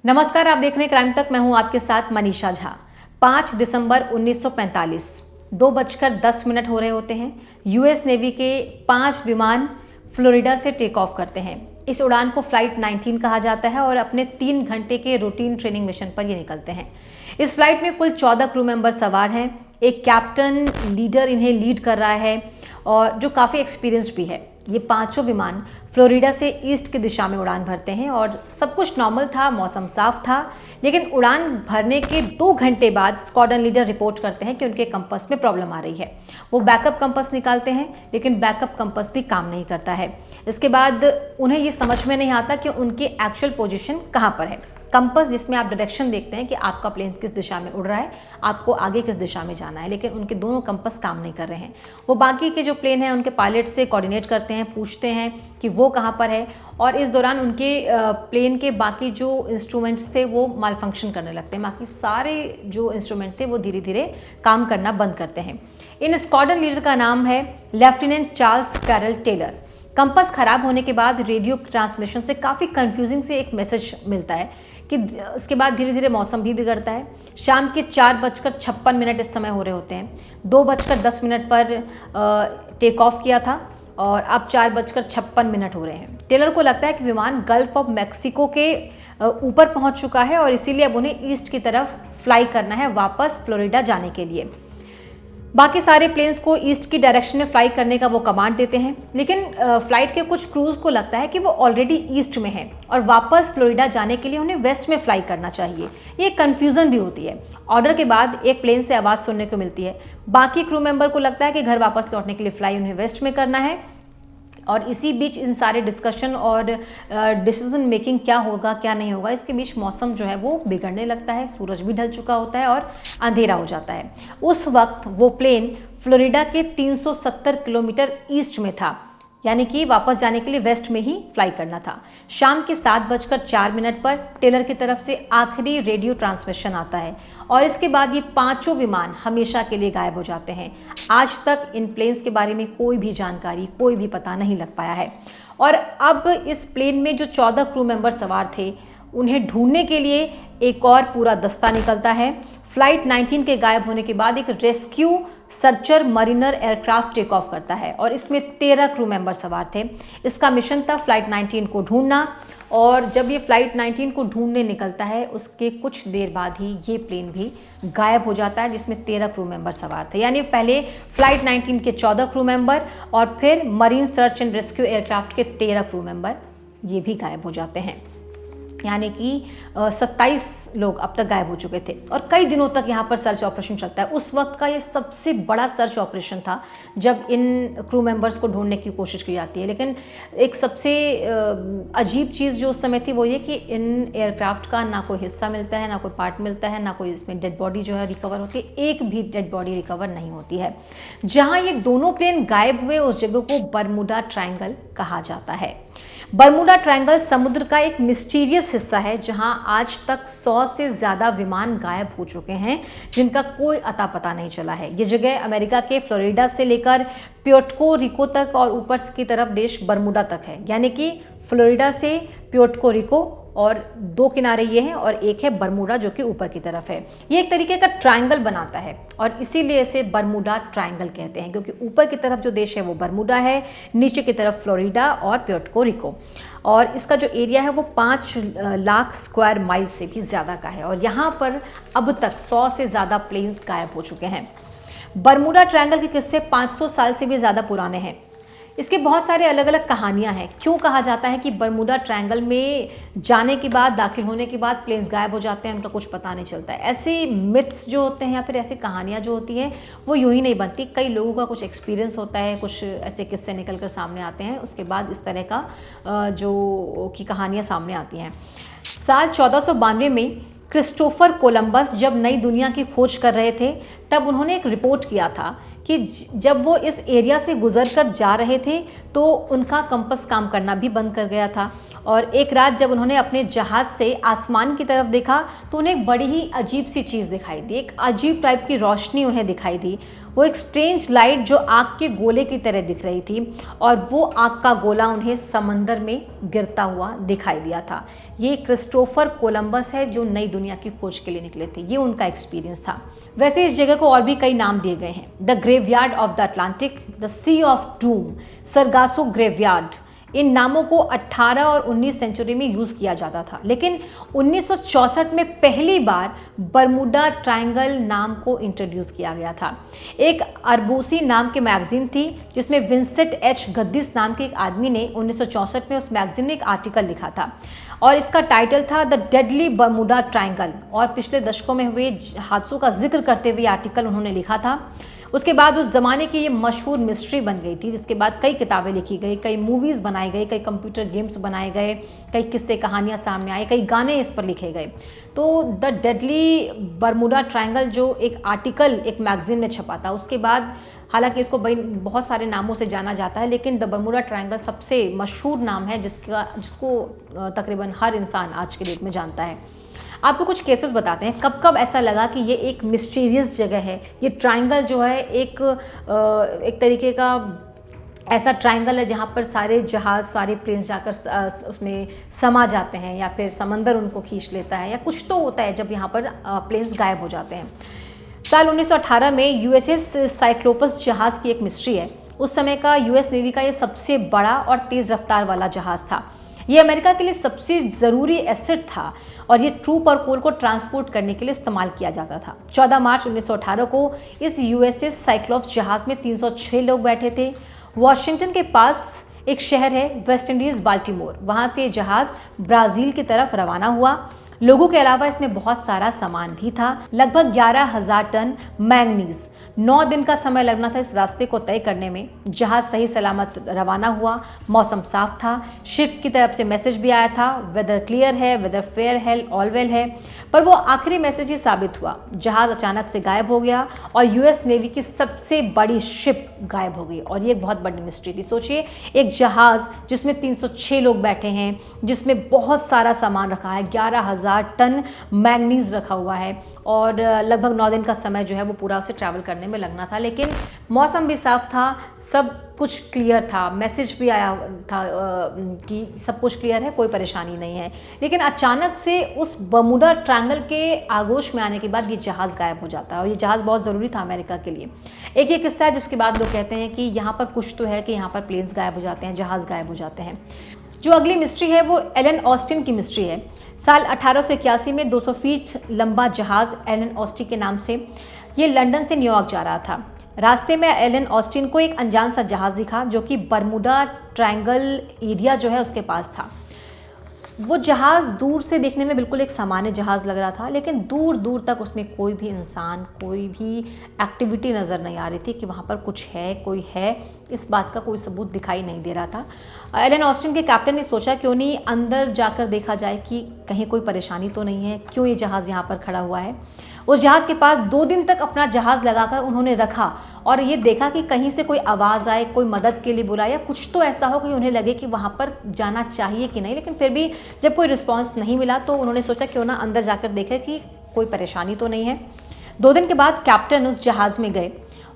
नमस्कार, आप देख रहे हैं क्राइम तक। मैं हूं आपके साथ मनीषा झा। 5 दिसंबर 1945 2:10 हो रहे होते हैं। यूएस नेवी के 5 विमान फ्लोरिडा से टेक ऑफ करते हैं। इस उड़ान को फ्लाइट 19 कहा जाता है और अपने 3 घंटे के रूटीन ट्रेनिंग मिशन पर ये निकलते हैं। इस फ्लाइट में कुल 14 क्रू मेंबर सवार हैं। एक कैप्टन लीडर इन्हें लीड कर रहा है और जो काफ़ी एक्सपीरियंस्ड भी है। ये पांचों विमान फ्लोरिडा से ईस्ट की दिशा में उड़ान भरते हैं और सब कुछ नॉर्मल था, मौसम साफ था। लेकिन उड़ान भरने के 2 घंटे बाद स्क्वाड्रन लीडर रिपोर्ट करते हैं कि उनके कंपास में प्रॉब्लम आ रही है। वो बैकअप कंपास निकालते हैं, लेकिन बैकअप कंपास भी काम नहीं करता है। इसके बाद उन्हें ये समझ में नहीं आता कि उनकी एक्चुअल पोजीशन कहाँ पर है। कंपास जिसमें आप डायरेक्शन देखते हैं कि आपका प्लेन किस दिशा में उड़ रहा है, आपको आगे किस दिशा में जाना है, लेकिन उनके दोनों कंपास काम नहीं कर रहे हैं। वो बाकी के जो प्लेन हैं उनके पायलट से कोऑर्डिनेट करते हैं, पूछते हैं कि वो कहाँ पर है, और इस दौरान उनके प्लेन के बाकी जो इंस्ट्रूमेंट्स थे वो माल फंक्शन करने लगते हैं। बाकी सारे जो इंस्ट्रूमेंट थे वो धीरे धीरे काम करना बंद करते हैं। इन स्क्वाड्रन लीडर का नाम है lieutenant Charles Carroll Taylor. Compass खराब होने के बाद रेडियो ट्रांसमिशन से काफ़ी कंफ्यूजिंग से एक मैसेज मिलता है कि इसके बाद धीरे धीरे मौसम भी बिगड़ता है। शाम के 4:56 इस समय हो रहे होते हैं। 2:10 पर टेक ऑफ किया था और अब 4:56 हो रहे हैं। टेलर को लगता है कि विमान गल्फ ऑफ मैक्सिको के ऊपर पहुंच चुका है और इसीलिए अब उन्हें ईस्ट की तरफ फ्लाई करना है, वापस फ्लोरिडा जाने के लिए। बाकी सारे प्लेन्स को ईस्ट की डायरेक्शन में फ्लाई करने का वो कमांड देते हैं, लेकिन फ्लाइट के कुछ क्रूज को लगता है कि वो ऑलरेडी ईस्ट में हैं और वापस फ्लोरिडा जाने के लिए उन्हें वेस्ट में फ्लाई करना चाहिए। ये कंफ्यूजन भी होती है। ऑर्डर के बाद एक प्लेन से आवाज़ सुनने को मिलती है। बाकी क्रू मेंबर को लगता है कि घर वापस लौटने के लिए फ्लाई उन्हें वेस्ट में करना है, और इसी बीच इन सारे डिस्कशन और डिसीजन मेकिंग क्या होगा क्या नहीं होगा, इसके बीच मौसम जो है वो बिगड़ने लगता है। सूरज भी ढल चुका होता है और अंधेरा हो जाता है। उस वक्त वो प्लेन फ्लोरिडा के 370 किलोमीटर ईस्ट में था, यानी कि वापस जाने के लिए वेस्ट में ही फ्लाई करना था। शाम के 7:04 पर टेलर की तरफ से आखिरी रेडियो ट्रांसमिशन आता है और इसके बाद ये पांचों विमान हमेशा के लिए गायब हो जाते हैं। आज तक इन प्लेन्स के बारे में कोई भी जानकारी, कोई भी पता नहीं लग पाया है। और अब इस प्लेन में जो 14 क्रू मेंबर सवार थे, उन्हें ढूंढने के लिए एक और पूरा दस्ता निकलता है। फ्लाइट 19 के गायब होने के बाद एक rescue searcher mariner aircraft take off करता है और इसमें 13 क्रू मेंबर सवार थे। इसका मिशन था फ्लाइट 19 को ढूंढना, और जब ये फ्लाइट 19 को ढूंढने निकलता है उसके कुछ देर बाद ही ये प्लेन भी गायब हो जाता है, जिसमें 13 क्रू मेंबर सवार थे। यानी पहले फ्लाइट 19 के 14 क्रू मेंबर और फिर marine search and rescue aircraft के 13 क्रू मेंबर ये भी गायब हो जाते हैं। यानी कि 27 लोग अब तक गायब हो चुके थे और कई दिनों तक यहाँ पर सर्च ऑपरेशन चलता है। उस वक्त का ये सबसे बड़ा सर्च ऑपरेशन था जब इन क्रू मेंबर्स को ढूंढने की कोशिश की जाती है। लेकिन एक सबसे अजीब चीज़ जो उस समय थी वो ये कि इन एयरक्राफ्ट का ना कोई हिस्सा मिलता है, ना कोई पार्ट मिलता है, ना कोई इसमें डेड बॉडी जो है रिकवर होती है। एक भी डेड बॉडी रिकवर नहीं होती है। जहाँ ये दोनों प्लेन गायब हुए उस जगह को बरमूडा ट्रायंगल कहा जाता है। बरमूडा ट्रायंगल समुद्र का एक मिस्टीरियस हिस्सा है जहां आज तक 100 से ज़्यादा विमान गायब हो चुके हैं, जिनका कोई अता पता नहीं चला है। ये जगह अमेरिका के फ्लोरिडा से लेकर प्योर्टो रिको तक और ऊपर की तरफ देश बरमूडा तक है। यानी कि फ्लोरिडा से प्योर्टो रिको और 2 किनारे ये हैं और एक है बरमूडा जो कि ऊपर की तरफ है। ये एक तरीके का ट्रायंगल बनाता है और इसीलिए इसे बरमूडा ट्रायंगल कहते हैं, क्योंकि ऊपर की तरफ जो देश है वो बरमूडा है, नीचे की तरफ फ्लोरिडा और प्योर्टो रिको। और इसका जो एरिया है वो 5 लाख स्क्वायर माइल से भी ज़्यादा का है और यहाँ पर अब तक 100 से ज़्यादा प्लेन्स गायब हो चुके हैं। बरमूडा ट्रायंगल के किस्से 500 साल से भी ज़्यादा पुराने हैं। इसके बहुत सारे अलग अलग कहानियां हैं। क्यों कहा जाता है कि बरमूडा ट्रायंगल में जाने के बाद, दाखिल होने के बाद प्लेन्स गायब हो जाते हैं, उनका कुछ पता नहीं चलता है। ऐसे मिथ्स जो होते हैं या फिर ऐसी कहानियां जो होती हैं वो यूं ही नहीं बनती। कई लोगों का कुछ एक्सपीरियंस होता है, कुछ ऐसे किस्से निकल कर सामने आते हैं, उसके बाद इस तरह का जो की कहानियाँ सामने आती हैं। साल 1492 में क्रिस्टोफर कोलंबस जब नई दुनिया की खोज कर रहे थे तब उन्होंने एक रिपोर्ट किया था कि जब वो इस एरिया से गुजर कर जा रहे थे तो उनका कंपास काम करना भी बंद कर गया था और एक रात जब उन्होंने अपने जहाज़ से आसमान की तरफ देखा तो उन्हें एक बड़ी ही अजीब सी चीज़ दिखाई दी, एक अजीब टाइप की रोशनी उन्हें दिखाई दी। वो एक स्ट्रेंज लाइट जो आग के गोले की तरह दिख रही थी और वो आग का गोला उन्हें समंदर में गिरता हुआ दिखाई दिया था। ये क्रिस्टोफर कोलंबस है जो नई दुनिया की खोज के लिए निकले थे। ये उनका एक्सपीरियंस था। वैसे इस जगह को और भी कई नाम दिए गए हैं, the graveyard of the Atlantic, the sea of doom, Sargasso graveyard. इन नामों को 18 और 19 सेंचुरी में यूज़ किया जाता था, लेकिन 1964 में पहली बार बरमूडा ट्रायंगल नाम को इंट्रोड्यूस किया गया था। एक अरबूसी नाम की मैगजीन थी जिसमें विंसेंट एच गद्दिस नाम के एक आदमी ने 1964 में उस मैगजीन में एक आर्टिकल लिखा था और इसका टाइटल था द डेडली बरमूडा ट्रायंगल। और पिछले दशकों में हुए हादसों का जिक्र करते हुए आर्टिकल उन्होंने लिखा था। उसके बाद उस ज़माने की ये मशहूर मिस्ट्री बन गई थी, जिसके बाद कई किताबें लिखी गई, कई मूवीज़ बनाई गई, कई कंप्यूटर गेम्स बनाए गए, कई किस्से कहानियाँ सामने आई, कई गाने इस पर लिखे गए। तो द डेडली बरमूडा ट्रायंगल जो एक आर्टिकल एक मैगजीन में छपा था, उसके बाद हालांकि इसको बहुत सारे नामों से जाना जाता है, लेकिन द बरमूडा ट्रायंगल सबसे मशहूर नाम है जिसको तकरीबन हर इंसान आज के डेट में जानता है। आपको कुछ केसेस बताते हैं कब कब ऐसा लगा कि ये एक मिस्टीरियस जगह है। ये ट्रायंगल जो है एक तरीके का ऐसा ट्रायंगल है जहाँ पर सारे जहाज़, सारे प्लेन्स जाकर उसमें समा जाते हैं या फिर समंदर उनको खींच लेता है या कुछ तो होता है जब यहाँ पर प्लेन्स गायब हो जाते हैं। साल 1918 में यूएसएस साइक्लोपस जहाज़ की एक मिस्ट्री है। उस समय का यूएस नेवी का ये सबसे बड़ा और तेज़ रफ्तार वाला जहाज़ था। ये अमेरिका के लिए सबसे ज़रूरी एसेट था और ये ट्रूप और कोल को ट्रांसपोर्ट करने के लिए इस्तेमाल किया जाता था। 14 मार्च 1918 को इस यूएसएस साइक्लोप्स जहाज़ में 306 लोग बैठे थे। वॉशिंगटन के पास एक शहर है वेस्ट इंडीज़ बाल्टीमोर, वहाँ से ये जहाज़ ब्राज़ील की तरफ रवाना हुआ। लोगों के अलावा इसमें बहुत सारा सामान भी था, लगभग 11,000 टन मैंगनीज। 9 दिन का समय लगना था इस रास्ते को तय करने में। जहाज सही सलामत रवाना हुआ, मौसम साफ था, शिप की तरफ से मैसेज भी आया था, वेदर क्लियर है, वेदर फेयर है, ऑल वेल है। पर वो आखिरी मैसेज ही साबित हुआ। जहाज अचानक से गायब हो गया और यूएस नेवी की सबसे बड़ी शिप गायब हो गई और ये एक बहुत बड़ी मिस्ट्री थी। सोचिए, एक जहाज जिसमें 306 लोग बैठे हैं, जिसमें बहुत सारा सामान रखा है, 11,000 टन मैंगनीज रखा हुआ है और लगभग 9 दिन का समय जो है वो पूरा उसे ट्रैवल करने में लगना था। लेकिन मौसम भी साफ था, सब कुछ क्लियर था, मैसेज भी आया था कि सब कुछ क्लियर है, कोई परेशानी नहीं है। लेकिन अचानक से उस बरमूडा ट्रायंगल के आगोश में आने के बाद ये जहाज़ गायब हो जाता है और ये जहाज़ बहुत ज़रूरी था अमेरिका के लिए। एक ये किस्सा है जिसके बाद लोग कहते हैं कि यहाँ पर कुछ तो है कि यहाँ पर प्लेन्स गायब हो जाते हैं, जहाज़ गायब हो जाते हैं। जो अगली मिस्ट्री है वो एलन ऑस्टिन की मिस्ट्री है। साल 1881 में 200 फीट लंबा जहाज़ एलन ऑस्टिन के नाम से ये लंदन से न्यूयॉर्क जा रहा था। रास्ते में एलन ऑस्टिन को एक अनजान सा जहाज़ दिखा जो कि बरमूडा ट्रायंगल एरिया जो है उसके पास था। वो जहाज़ दूर से देखने में बिल्कुल एक सामान्य जहाज़ लग रहा था, लेकिन दूर दूर तक उसमें कोई भी इंसान, कोई भी एक्टिविटी नज़र नहीं आ रही थी कि वहाँ पर कुछ है, कोई है। इस बात का कोई सबूत दिखाई नहीं दे रहा था। एलन ऑस्टिन के कैप्टन ने सोचा क्यों नहीं अंदर जाकर देखा जाए कि कहीं कोई परेशानी तो नहीं है, क्यों ये जहाज़ यहाँ पर खड़ा हुआ है। उस जहाज़ के पास 2 दिन तक अपना जहाज़ लगाकर उन्होंने रखा और ये देखा कि कहीं से कोई आवाज़ आए, कोई मदद के लिए बुलाए या कुछ तो ऐसा हो कि उन्हें लगे कि वहाँ पर जाना चाहिए कि नहीं। लेकिन फिर भी जब कोई रिस्पांस नहीं मिला तो उन्होंने सोचा क्यों ना अंदर जाकर देखें कि कोई परेशानी तो नहीं है। 2 दिन के बाद कैप्टन उस जहाज़ में गए।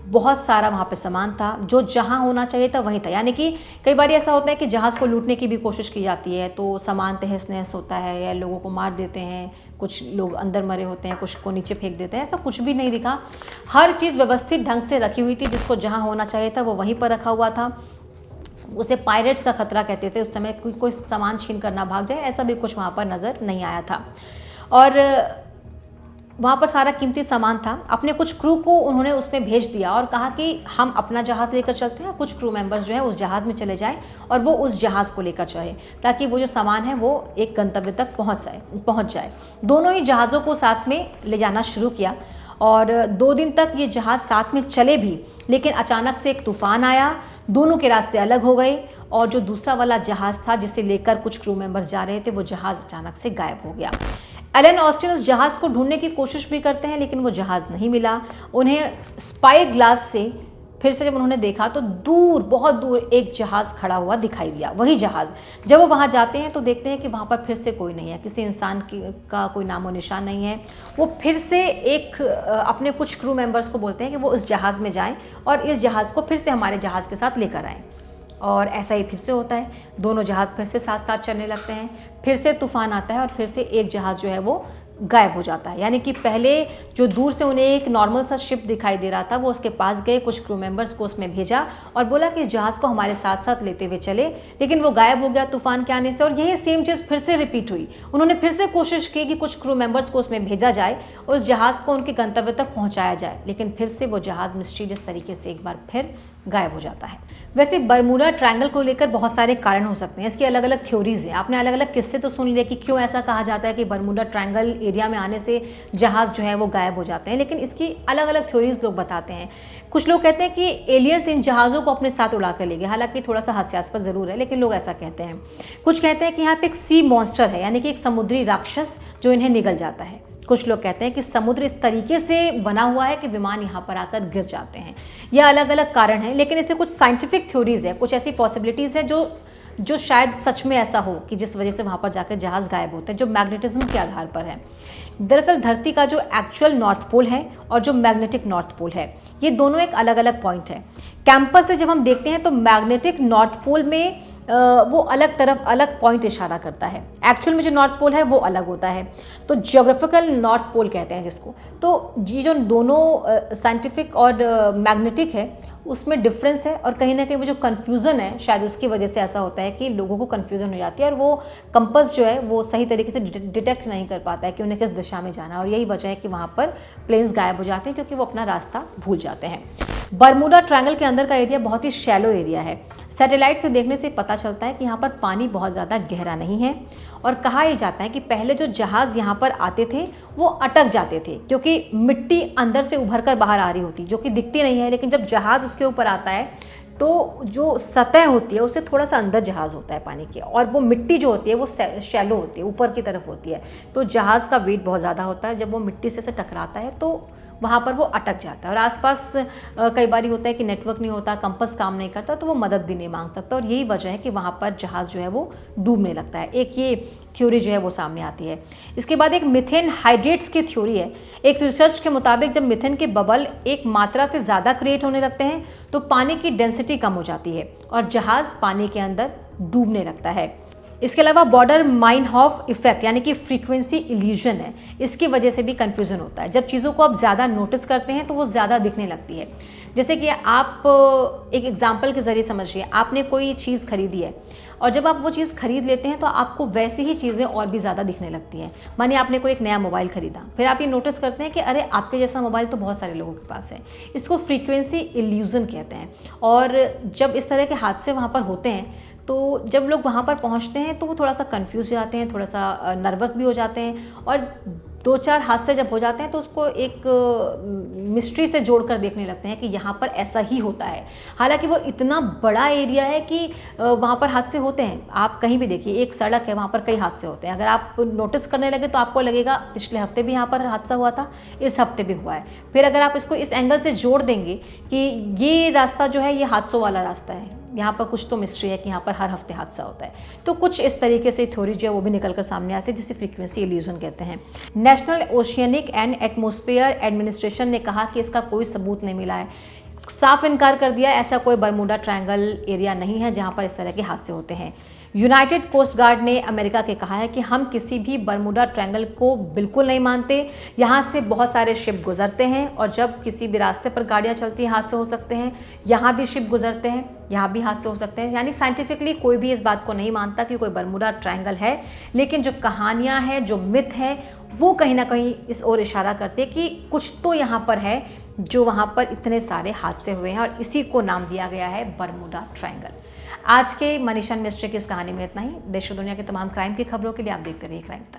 बहुत सारा वहाँ पे सामान था, जो जहाँ होना चाहिए था वहीं था। यानी कि कई बार ऐसा होता है कि जहाज़ को लूटने की भी कोशिश की जाती है तो सामान तहस नहस होता है या लोगों को मार देते हैं, कुछ लोग अंदर मरे होते हैं, कुछ को नीचे फेंक देते हैं। ऐसा कुछ भी नहीं दिखा। हर चीज़ व्यवस्थित ढंग से रखी हुई थी, जिसको जहाँ होना चाहिए था वो वहीं पर रखा हुआ था। उसे पायरेट्स का खतरा कहते थे उस समय, कोई सामान छीन कर ना भाग जाए, ऐसा भी कुछ वहाँ पर नज़र नहीं आया था। और वहाँ पर सारा कीमती सामान था। अपने कुछ क्रू को उन्होंने उसमें भेज दिया और कहा कि हम अपना जहाज़ लेकर चलते हैं, कुछ क्रू मेंबर्स जो है उस जहाज़ में चले जाएं और वो उस जहाज़ को लेकर चले ताकि वो जो सामान है वो एक गंतव्य तक पहुँच जाए। दोनों ही जहाज़ों को साथ में ले जाना शुरू किया और 2 दिन तक ये जहाज़ साथ में चले भी, लेकिन अचानक से एक तूफ़ान आया, दोनों के रास्ते अलग हो गए और जो दूसरा वाला जहाज़ था जिसे लेकर कुछ क्रू मेंबर्स जा रहे थे वो जहाज़ अचानक से गायब हो गया। एलन ऑस्टिन उस जहाज़ को ढूंढने की कोशिश भी करते हैं लेकिन वो जहाज़ नहीं मिला। उन्हें स्पाई ग्लास से फिर से जब उन्होंने देखा तो दूर, बहुत दूर एक जहाज़ खड़ा हुआ दिखाई दिया। वही जहाज़, जब वो वहाँ जाते हैं तो देखते हैं कि वहाँ पर फिर से कोई नहीं है, किसी इंसान का कोई नामो निशान नहीं है। वो फिर से अपने कुछ क्रू मेंबर्स को बोलते हैं कि वो इस जहाज़ में जाएं और इस जहाज़ को फिर से हमारे जहाज़ के साथ लेकर आएँ। और ऐसा ही फिर से होता है, दोनों जहाज़ फिर से साथ साथ चलने लगते हैं, फिर से तूफान आता है और फिर से एक जहाज़ जो है वो गायब हो जाता है। यानी कि पहले जो दूर से उन्हें एक नॉर्मल सा शिप दिखाई दे रहा था, वो उसके पास गए, कुछ क्रू मेंबर्स को उसमें भेजा और बोला कि जहाज़ को हमारे साथ साथ लेते हुए चले, लेकिन वो गायब हो गया तूफान के आने से। और यही सेम चीज़ फिर से रिपीट हुई। उन्होंने फिर से कोशिश की कि कुछ क्रू मेंबर्स को उसमें भेजा जाए, उस जहाज़ को उनके गंतव्य तक पहुँचाया जाए, लेकिन फिर से वो जहाज़ मिस्टीरियस तरीके से एक बार फिर गायब हो जाता है। वैसे बरमूडा ट्रायंगल को लेकर बहुत सारे कारण हो सकते हैं, इसकी अलग अलग थ्योरीज हैं। आपने अलग अलग किस्से तो सुन लिए कि क्यों ऐसा कहा जाता है कि बरमूडा ट्रायंगल एरिया में आने से जहाज़ जो है वो गायब हो जाते हैं, लेकिन इसकी अलग अलग थ्योरीज लोग बताते हैं। कुछ लोग कहते हैं कि एलियंस इन जहाज़ों को अपने साथ उड़ा कर ले गए, हालांकि थोड़ा सा हास्यास्पद ज़रूर है, लेकिन लोग ऐसा कहते हैं। कुछ कहते हैं कि यहाँ पे एक सी मॉन्स्टर है, यानी कि एक समुद्री राक्षस जो इन्हें निगल जाता है। कुछ लोग कहते हैं कि समुद्र इस तरीके से बना हुआ है कि विमान यहाँ पर आकर गिर जाते हैं। यह अलग अलग कारण हैं, लेकिन इससे कुछ साइंटिफिक थ्योरीज है, कुछ ऐसी पॉसिबिलिटीज़ है जो शायद सच में ऐसा हो कि जिस वजह से वहाँ पर जाकर जहाज़ गायब होते हैं, जो मैग्नेटिज्म के आधार पर है। दरअसल धरती का जो एक्चुअल नॉर्थ पोल है और जो मैग्नेटिक नॉर्थ पोल है, ये दोनों एक अलग अलग पॉइंट है। कैंपस से जब हम देखते हैं तो मैग्नेटिक नॉर्थ पोल में वो अलग पॉइंट इशारा करता है। एक्चुअल में जो नॉर्थ पोल है वो अलग होता है, तो ज्योग्राफिकल नॉर्थ पोल कहते हैं जिसको। तो ये जो दोनों साइंटिफिक और मैग्नेटिक है उसमें डिफरेंस है, और कहीं ना कहीं वो जो कन्फ्यूज़न है शायद उसकी वजह से ऐसा होता है कि लोगों को कन्फ्यूज़न हो जाती है और वो कंपास जो है वो सही तरीके से डिटेक्ट नहीं कर पाता है कि उन्हें किस दिशा में जाना है। और यही वजह है कि वहाँ पर प्लेन्स गायब हो जाते हैं, क्योंकि वो अपना रास्ता भूल जाते हैं। बरमूडा ट्रायंगल के अंदर का एरिया बहुत ही शैलो एरिया है। सैटेलाइट से देखने से पता चलता है कि यहाँ पर पानी बहुत ज़्यादा गहरा नहीं है, और कहा यह जाता है कि पहले जो जहाज़ यहाँ पर आते थे वो अटक जाते थे, क्योंकि मिट्टी अंदर से उभर कर बाहर आ रही होती, जो कि दिखती नहीं है, लेकिन जब जहाज़ उसके ऊपर आता है तो जो सतह होती है उससे थोड़ा सा अंदर जहाज़ होता है पानी के, और वो मिट्टी जो होती है वो शैलो होती है, ऊपर की तरफ होती है, तो जहाज़ का वेट बहुत ज़्यादा होता है। जब वो मिट्टी से टकराता है तो वहाँ पर वो अटक जाता है, और आसपास कई बार होता है कि नेटवर्क नहीं होता, कंपास काम नहीं करता, तो वो मदद भी नहीं मांग सकता, और यही वजह है कि वहाँ पर जहाज़ जो है वो डूबने लगता है। एक ये थ्योरी जो है वो सामने आती है। इसके बाद एक मीथेन हाइड्रेट्स की थ्योरी है। एक रिसर्च के मुताबिक जब मीथेन के बबल एक मात्रा से ज़्यादा क्रिएट होने लगते हैं तो पानी की डेंसिटी कम हो जाती है और जहाज़ पानी के अंदर डूबने लगता है। इसके अलावा बॉर्डर माइनहॉफ इफेक्ट यानी कि फ्रीक्वेंसी इल्यूजन है, इसकी वजह से भी कन्फ्यूज़न होता है। जब चीज़ों को आप ज़्यादा नोटिस करते हैं तो वो ज़्यादा दिखने लगती है। जैसे कि आप एक एग्जांपल के ज़रिए समझिए, आपने कोई चीज़ खरीदी है और जब आप वो चीज़ खरीद लेते हैं तो आपको वैसी ही चीज़ें और भी ज़्यादा दिखने लगती हैं। मानिए आपने कोई एक नया मोबाइल खरीदा, फिर आप ये नोटिस करते हैं कि अरे आपके जैसा मोबाइल तो बहुत सारे लोगों के पास है। इसको फ्रीक्वेंसी इल्यूजन कहते हैं। और जब इस तरह के हादसे वहाँ पर होते हैं तो जब लोग वहाँ पर पहुँचते हैं तो वो थोड़ा सा कंफ्यूज हो जाते हैं, थोड़ा सा नर्वस भी हो जाते हैं, और 2-4 हादसे जब हो जाते हैं तो उसको एक मिस्ट्री से जोड़कर देखने लगते हैं कि यहाँ पर ऐसा ही होता है। हालांकि वो इतना बड़ा एरिया है कि वहाँ पर हादसे होते हैं। आप कहीं भी देखिए, एक सड़क है, वहाँ पर कई हादसे होते हैं। अगर आप नोटिस करने लगे तो आपको लगेगा पिछले हफ्ते भी यहाँ पर हादसा हुआ था, इस हफ्ते भी हुआ है। फिर अगर आप इसको इस एंगल से जोड़ देंगे कि ये रास्ता जो है ये हादसों वाला रास्ता है, यहाँ पर कुछ तो मिस्ट्री है कि यहाँ पर हर हफ्ते हादसा होता है। तो कुछ इस तरीके से थ्योरी जो है वो भी निकल कर सामने आती है, जिसे फ्रीक्वेंसी इल्यूजन कहते हैं। National oceanic and atmosphere administration ने कहा कि इसका कोई सबूत नहीं मिला है, साफ इनकार कर दिया, ऐसा कोई बरमूडा ट्रायंगल एरिया नहीं है जहाँ पर इस तरह के हादसे होते हैं। यूनाइटेड कोस्ट गार्ड ने अमेरिका के कहा है कि हम किसी भी बरमूडा ट्रायंगल को बिल्कुल नहीं मानते। यहाँ से बहुत सारे शिप गुजरते हैं और जब किसी भी रास्ते पर गाड़ियाँ चलती हैं हादसे हो सकते हैं। यहाँ भी शिप गुजरते हैं, यहाँ भी हादसे हो सकते हैं। यानी साइंटिफिकली कोई भी इस बात को नहीं मानता कि कोई बरमूडा ट्रायंगल है, लेकिन जो कहानियाँ हैं, जो मिथ है, वो कहीं ना कहीं इस ओर इशारा करते हैं कि कुछ तो यहाँ पर है जो वहाँ पर इतने सारे हादसे हुए हैं, और इसी को नाम दिया गया है बरमूडा ट्रायंगल। आज के मनीषा मिस्ट्री की इस कहानी में इतना ही। देश और दुनिया के तमाम क्राइम की खबरों के लिए आप देखते रहिए क्राइम तक।